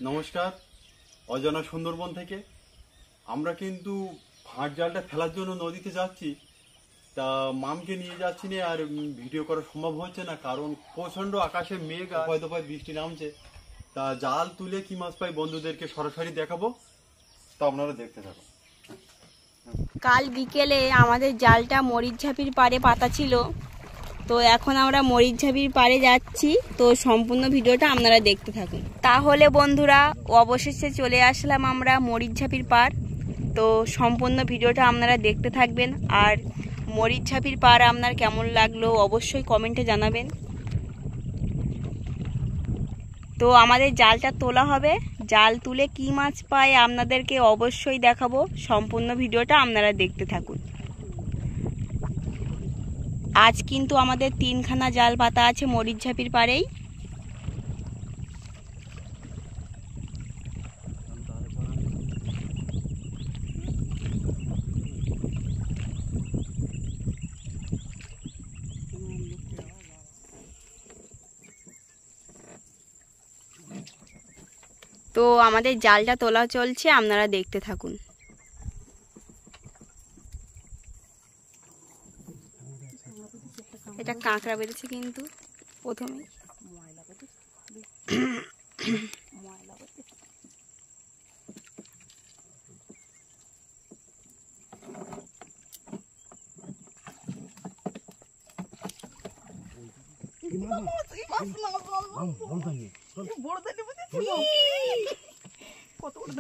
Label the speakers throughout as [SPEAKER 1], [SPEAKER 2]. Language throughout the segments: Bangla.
[SPEAKER 1] নমস্কার, অজানা সুন্দরবন থেকে আমরা কিন্তু ভাঁট জালটা ফেলার জন্য নদীতে যাচ্ছি। তা মামকে নিয়ে যাচ্ছি না, আর ভিডিও করা সম্ভব হচ্ছে না, কারণ প্রচন্ড আকাশে মেঘ, হয়তো বৃষ্টি নামছে। তা জাল তুলে কি মাছ পাই বন্ধুদেরকে সরাসরি দেখাবো, তা আপনারা দেখতে থাকুন।
[SPEAKER 2] কাল বিকেলে আমাদের জালটা মরিচঝাপির পাড়ে পাতা ছিল, তো এখন আমরা মরিচঝাপির পাড়ে যাচ্ছি। তো সম্পূর্ণ ভিডিওটা আপনারা দেখতে থাকুন। তাহলে বন্ধুরা, অবশেষে চলে আসলাম আমরা মরিচঝাপির পাড়। তো সম্পূর্ণ ভিডিওটা আপনারা দেখতে থাকবেন, আর মরিচঝাপির পাড় আপনার কেমন লাগলো অবশ্যই কমেন্টে জানাবেন। তো আমাদের জালটা তোলা হবে, জাল তুলে কি মাছ পাই আপনাদেরকে অবশ্যই দেখাবো। সম্পূর্ণ ভিডিওটা আপনারা দেখতে থাকুন। আজ কিন্তু আমাদের 3খানা জাল পাতা আছে মরিচঝাপির পাড়েই। তো আমাদের জালটা তোলা চলছে, আপনারা দেখতে থাকুন। এটা কাঁকড়া বেরিয়েছে কিন্তু প্রথমে।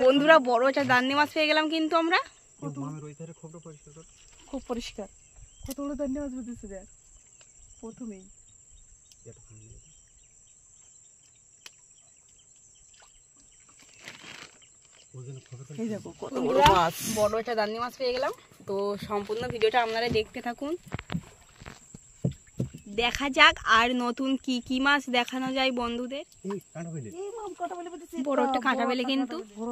[SPEAKER 2] বন্ধুরা, বড় একটা দান্নি মাছ পেয়ে গেলাম কিন্তু আমরা।
[SPEAKER 3] খুব পরিষ্কার, কত বড় দান্নি মাছ বেঁধেছে দেখ প্রথমেই।
[SPEAKER 2] বড় একটা দান্নি মাছ পেয়ে গেলাম। তো সম্পূর্ণ ভিডিওটা আপনারা দেখতে থাকুন, দেখা যাক আর নতুন কি কি মাছ দেখানো যায় বন্ধুদের। বড় একটা কাঁটা বেলে কিন্তু। বড়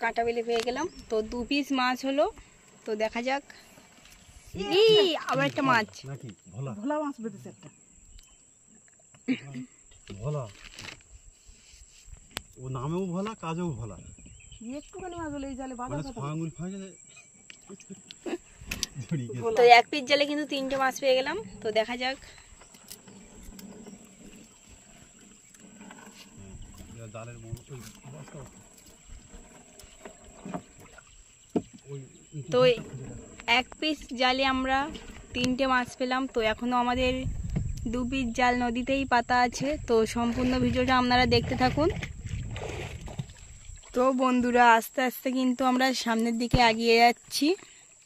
[SPEAKER 2] কাঁটা বেলে পেয়ে গেলাম। তো 2 পিস মাছ হলো, তো দেখা যাক। আবার একটা মাছ,
[SPEAKER 3] ভোলা মাছ বেঁধেছে একটা।
[SPEAKER 1] ভোলা, ও নামেও ভোলা, কাজেও ভোলা।
[SPEAKER 3] একটুখানি মাছ হলে এই জালে বাঁধা কথা।
[SPEAKER 2] তো 1 পিস জালে কিন্তু 3টে মাছ পেয়ে গেলাম। তো দেখা যাক। তো 1 পিস জালে আমরা 3টে মাছ পেলাম। তো এখনো আমাদের 2 পিস জাল নদীতেই পাতা আছে। তো সম্পূর্ণ ভিডিওটা আপনারা দেখতে থাকুন। তো বন্ধুরা, আস্তে আস্তে কিন্তু আমরা সামনের দিকে এগিয়ে যাচ্ছি।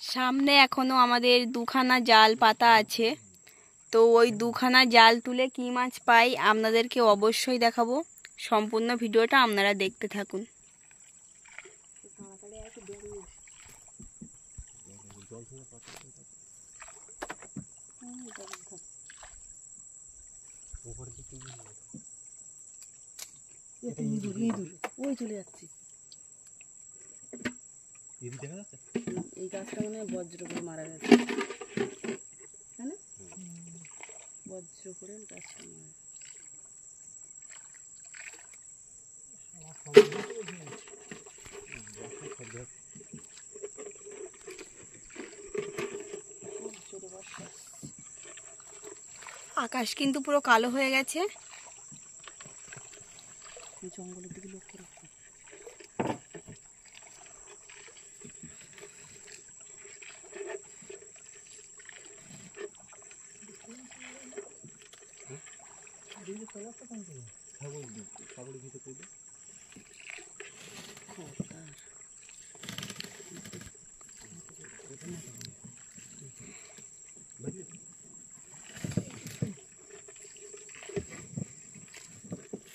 [SPEAKER 2] সামনে এখনো আমাদের 2খানা জাল পাতা আছে। তো ওই 2খানা জাল তুলে কি মাছ পাই আপনাদেরকে অবশ্যই দেখাবো। সম্পূর্ণ ভিডিওটা আপনারা দেখতে থাকুন।
[SPEAKER 3] ওই চলে যাচ্ছে। এই গাছটা মানে বজ্র করে মারা গেছে, তাই না? বজ্র করে গাছটা মারা।
[SPEAKER 2] আকাশ কিন্তু পুরো কালো হয়ে গেছে।
[SPEAKER 3] জঙ্গলের দিকে লক্ষ্য রাখতে।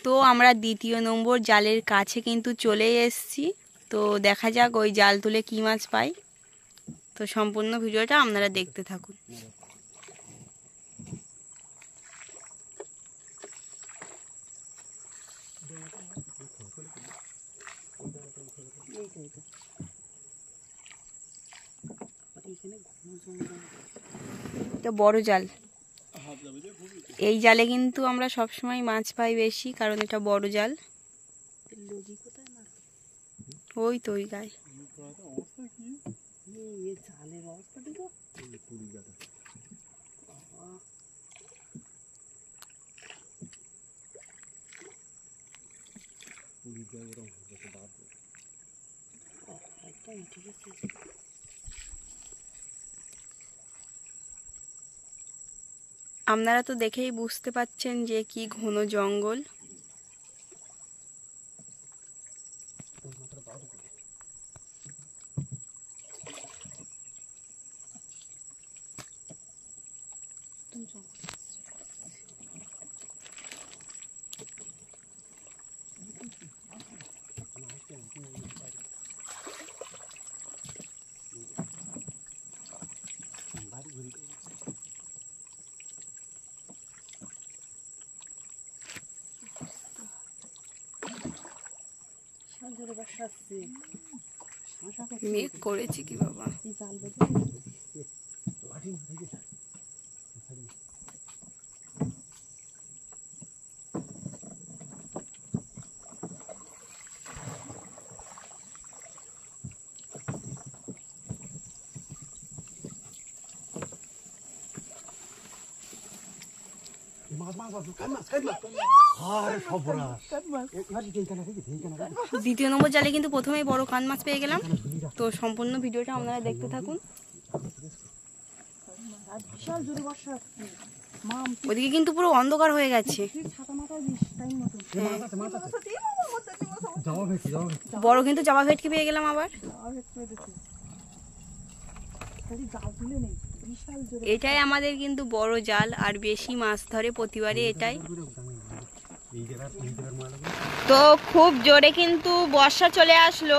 [SPEAKER 2] তো আমরা 2য় নম্বর জালের কাছে কিন্তু চলে এসেছি। তো দেখা যাক ওই জাল তুলে কি মাছ পাই। তো তো সম্পূর্ণ ভিডিওটা আপনারা দেখতে থাকুন। এটা বড় জাল, এই জালে কিন্তু আমরা সবসময় মাছ পাই বেশি, কারণ এটা বড় জাল। ওই তো ওই গায়ে আপনারা তো দেখেই বুঝতে পাচ্ছেন যে কি ঘন জঙ্গল। মেঘ করেছি কি বাবা, দ্বিতীয় নম্বর জালে কিন্তু প্রথমেই বড় কান মাছ পেয়ে গেলাম। তো সম্পূর্ণ ভিডিওটা আপনারা দেখতে থাকুন। ওদিকে কিন্তু পুরো অন্ধকার হয়ে গেছে। বড় কিন্তু জামা ভেটকি পেয়ে গেলাম আবার। এটাই আমাদের কিন্তু বড় জাল, আর বেশি মাছ ধরে প্রতিবারই এটাই। তো খুব জোরে কিন্তু বর্ষা চলে আসলো।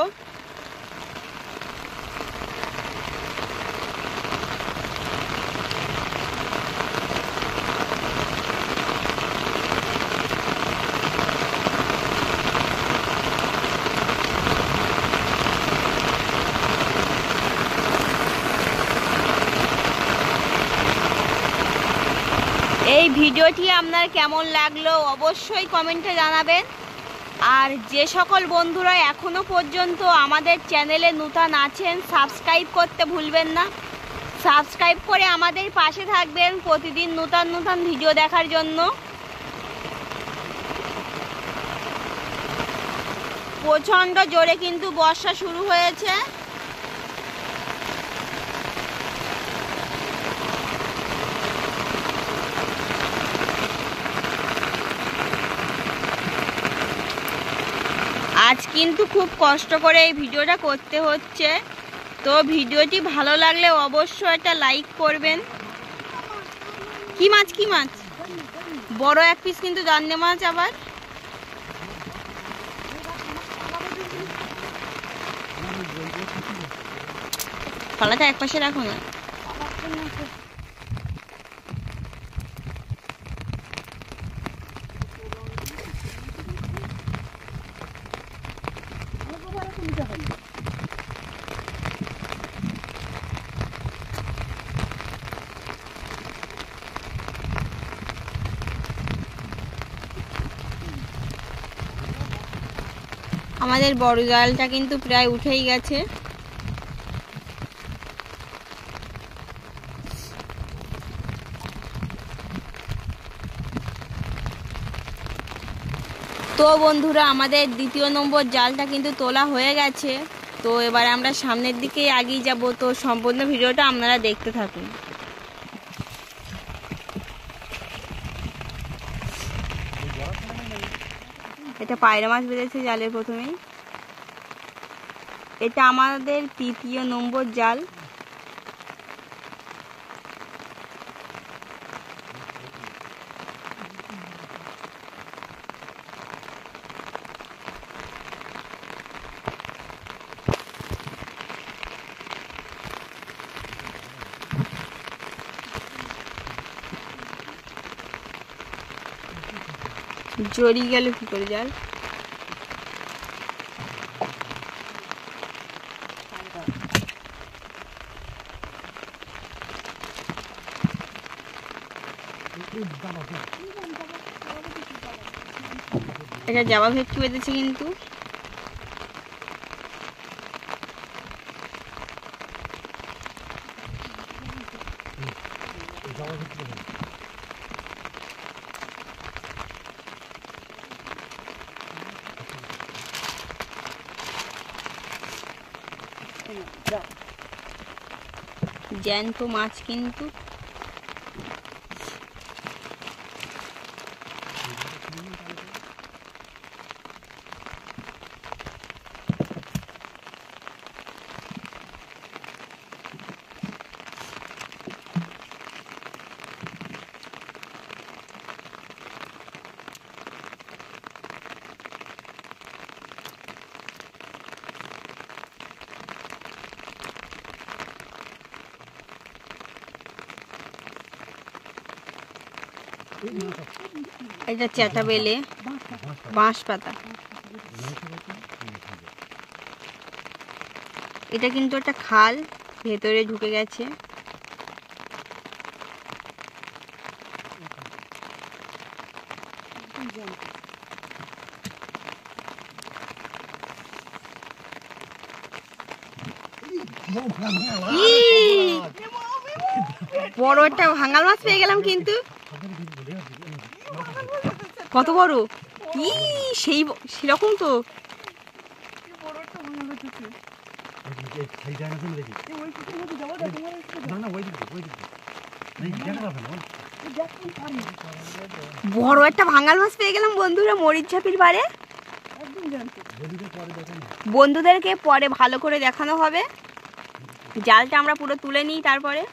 [SPEAKER 2] এই ভিডিওটি আপনার কেমন লাগলো অবশ্যই কমেন্টে জানাবেন। আর যে সকল বন্ধুরা এখনো পর্যন্ত আমাদের চ্যানেলে নতুন আছেন, সাবস্ক্রাইব করতে ভুলবেন না। সাবস্ক্রাইব করে আমাদের পাশে থাকবেন প্রতিদিন নতুন নতুন ভিডিও দেখার জন্য। প্রচণ্ড জোরে কিন্তু বর্ষা শুরু হয়েছে। আজ কিন্তু খুব কষ্ট করে এই ভিডিওটা করতে হচ্ছে। তো ভিডিওটি ভালো লাগলে অবশ্যই একটা লাইক করবেন। কি মাছ কি মাছ? বড় এক পিস কিন্তু জাননে মাছ। আবার পালাটা এক পাশে রাখো না। আমাদের বড় জালটা কিন্তু প্রায় উঠেই গেছে। তো বন্ধুরা আমাদের দ্বিতীয় নম্বর জালটা কিন্তু তোলা হয়ে গেছে। তো এবার আমরা সামনের দিকেই এগিয়ে যাব। তো সম্পূর্ণ ভিডিওটা আপনারা দেখতে থাকুন। এটা পায়রা মাছ বেঁধেছে জালের প্রথমেই। এটা আমাদের তৃতীয় নম্বর জাল। জড়িয়ে গেল কি করে জাল? এটা জামা ভেটকি বেঁধেছে কিন্তু। জ্যান্ত মাছ কিন্তু। এটা চ্যাটা বেলে বাঁশ পাতা। এটা কিন্তু একটা খাল, ভেতরে ঢুকে গেছে। বড় একটা ভাঙাল মাছ পেয়ে গেলাম কিন্তু। কত বড়! কি সেই সেরকম তো। বড় একটা ভাঙাল মাছ পেয়ে গেলাম বন্ধুরা মরিচঝাপির পাড়ে। বন্ধুদেরকে পরে ভালো করে দেখানো হবে। জালটা আমরা পুরো তুলে নিই তারপরে।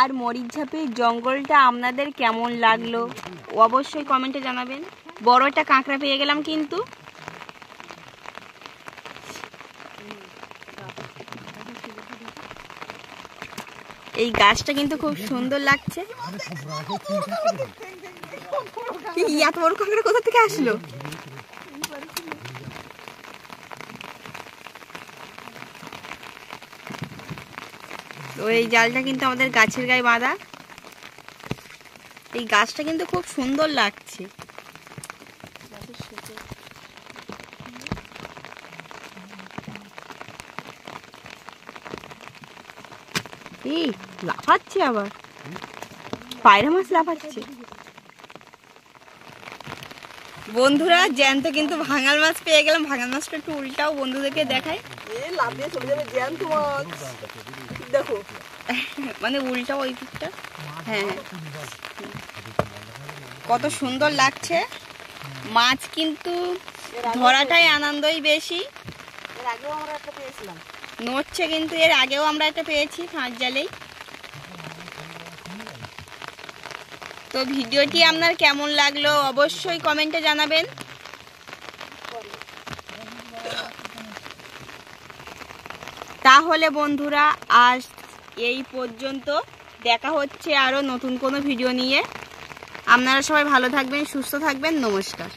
[SPEAKER 2] আর মরিচঝাপির জঙ্গলটা আপনাদের কেমন লাগলো অবশ্যই কমেন্টে জানাবেন। বড় একটা কাঁকড়া পেয়ে গেলাম কিন্তু। এই গাছটা কিন্তু খুব সুন্দর লাগছে। এত বড় কাঁকড়া কোথা থেকে আসলো? তো এই জালটা কিন্তু আমাদের গাছের গায়ে বাঁধা। এই গাছটা কিন্তু খুব সুন্দর লাগছে। এই লাফাচ্ছে আবার, পায়রা মাছ লাফাচ্ছে। বন্ধুরা জ্যান্ত কিন্তু ভাঙাল মাছ পেয়ে গেলাম। ভাঙাল মাছটা একটু উল্টাও বন্ধুদেরকে দেখায়। দেখো মানে উল্টা ওই দিকটা। হ্যাঁ কত সুন্দর লাগছে। মাছ কিন্তু ধরাটাই আনন্দই বেশি। নড়ছে কিন্তু, এর আগেও আমরা একটা পেয়েছি ফাঁস জালেই। তো ভিডিওটি আপনার কেমন লাগলো অবশ্যই কমেন্টে জানাবেন। তাহলে বন্ধুরা আজ এই পর্যন্ত, দেখা হচ্ছে আরো নতুন কোনো ভিডিও নিয়ে। আপনারা সবাই ভালো থাকবেন, সুস্থ থাকবেন। নমস্কার।